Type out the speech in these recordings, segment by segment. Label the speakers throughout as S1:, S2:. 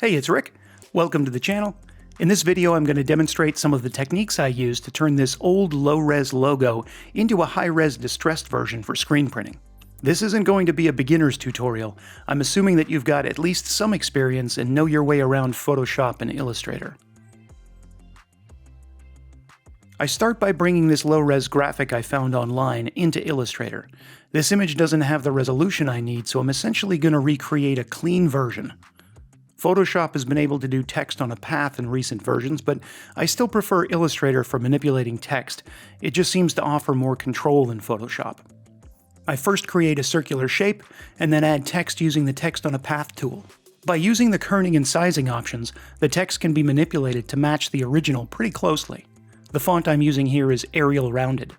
S1: Hey, it's Rick. Welcome to the channel. In this video, I'm going to demonstrate some of the techniques I use to turn this old low-res logo into a high-res distressed version for screen printing. This isn't going to be a beginner's tutorial. I'm assuming that you've got at least some experience and know your way around Photoshop and Illustrator. I start by bringing this low-res graphic I found online into Illustrator. This image doesn't have the resolution I need, so I'm essentially going to recreate a clean version. Photoshop has been able to do text on a path in recent versions, but I still prefer Illustrator for manipulating text. It just seems to offer more control than Photoshop. I first create a circular shape, and then add text using the Text on a Path tool. By using the kerning and sizing options, the text can be manipulated to match the original pretty closely. The font I'm using here is Arial Rounded.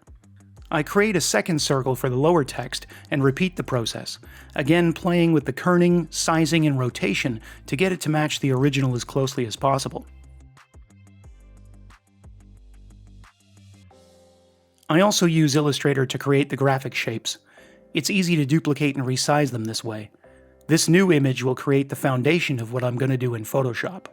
S1: I create a second circle for the lower text and repeat the process, again playing with the kerning, sizing, and rotation to get it to match the original as closely as possible. I also use Illustrator to create the graphic shapes. It's easy to duplicate and resize them this way. This new image will create the foundation of what I'm going to do in Photoshop.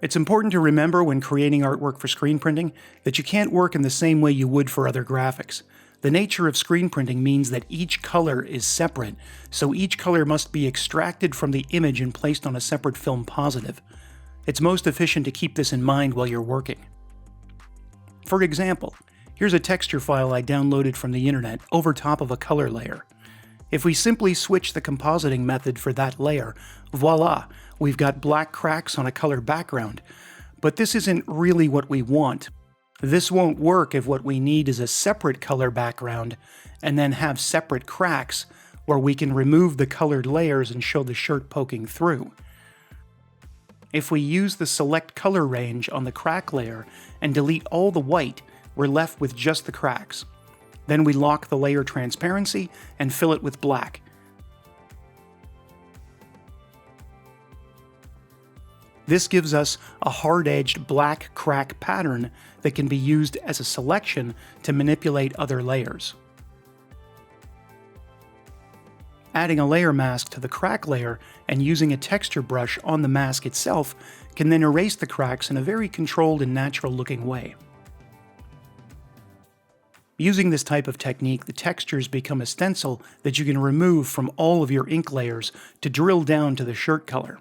S1: It's important to remember when creating artwork for screen printing that you can't work in the same way you would for other graphics. The nature of screen printing means that each color is separate, so each color must be extracted from the image and placed on a separate film positive. It's most efficient to keep this in mind while you're working. For example, here's a texture file I downloaded from the internet over top of a color layer. If we simply switch the compositing method for that layer, voila, we've got black cracks on a color background. But this isn't really what we want. This won't work if what we need is a separate color background and then have separate cracks where we can remove the colored layers and show the shirt poking through. If we use the select color range on the crack layer and delete all the white, we're left with just the cracks. Then we lock the layer transparency and fill it with black. This gives us a hard-edged black crack pattern that can be used as a selection to manipulate other layers. Adding a layer mask to the crack layer and using a texture brush on the mask itself can then erase the cracks in a very controlled and natural-looking way. Using this type of technique, the textures become a stencil that you can remove from all of your ink layers to drill down to the shirt color.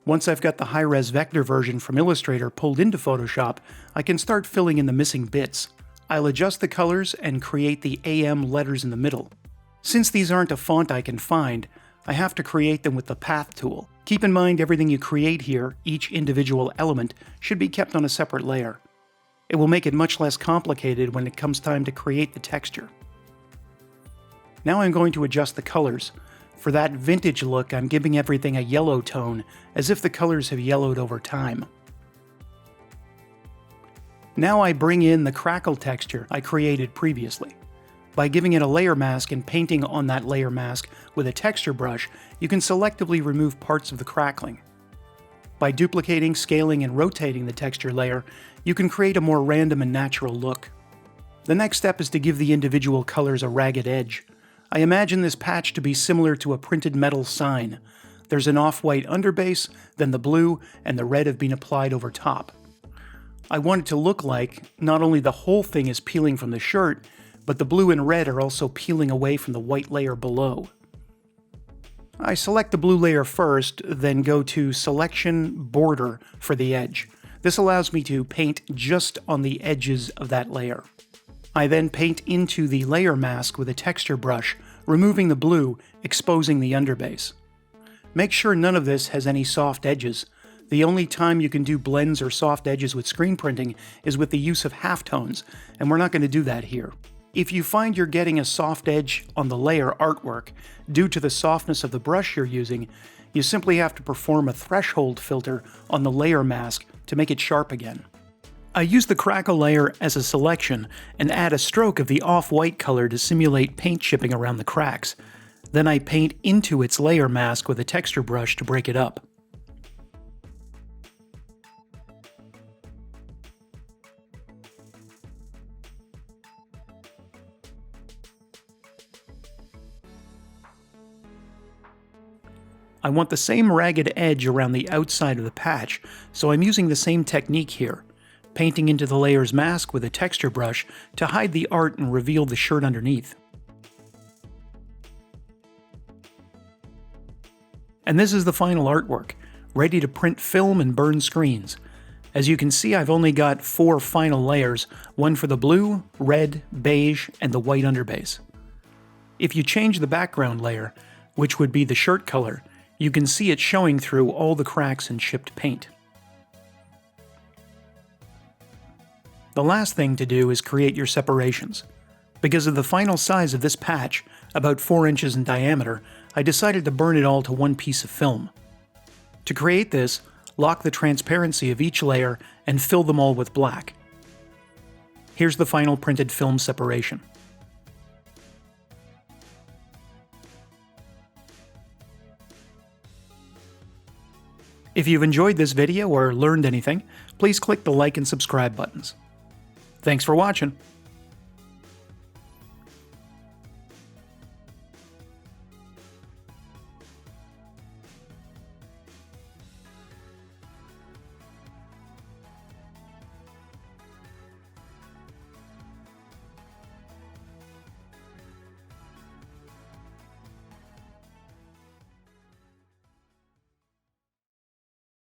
S1: Once I've got the high-res vector version from Illustrator pulled into Photoshop, I can start filling in the missing bits. I'll adjust the colors and create the AM letters in the middle. Since these aren't a font I can find, I have to create them with the Path tool. Keep in mind everything you create here, each individual element, should be kept on a separate layer. It will make it much less complicated when it comes time to create the texture. Now I'm going to adjust the colors. For that vintage look, I'm giving everything a yellow tone, as if the colors have yellowed over time. Now I bring in the crackle texture I created previously. By giving it a layer mask and painting on that layer mask with a texture brush, you can selectively remove parts of the crackling. By duplicating, scaling, and rotating the texture layer, you can create a more random and natural look. The next step is to give the individual colors a ragged edge. I imagine this patch to be similar to a printed metal sign. There's an off-white underbase, then the blue and the red have been applied over top. I want it to look like not only the whole thing is peeling from the shirt, but the blue and red are also peeling away from the white layer below. I select the blue layer first, then go to Selection Border for the edge. This allows me to paint just on the edges of that layer. I then paint into the layer mask with a texture brush, removing the blue, exposing the underbase. Make sure none of this has any soft edges. The only time you can do blends or soft edges with screen printing is with the use of halftones, and we're not going to do that here. If you find you're getting a soft edge on the layer artwork due to the softness of the brush you're using, you simply have to perform a threshold filter on the layer mask to make it sharp again. I use the crackle layer as a selection and add a stroke of the off-white color to simulate paint chipping around the cracks. Then I paint into its layer mask with a texture brush to break it up. I want the same ragged edge around the outside of the patch, so I'm using the same technique here, painting into the layer's mask with a texture brush to hide the art and reveal the shirt underneath. And this is the final artwork, ready to print film and burn screens. As you can see, I've only got 4 final layers, one for the blue, red, beige, and the white underbase. If you change the background layer, which would be the shirt color, you can see it showing through all the cracks in chipped paint. The last thing to do is create your separations. Because of the final size of this patch, about 4 inches in diameter, I decided to burn it all to one piece of film. To create this, lock the transparency of each layer and fill them all with black. Here's the final printed film separation. If you've enjoyed this video or learned anything, please click the like and subscribe buttons. Thanks for watching.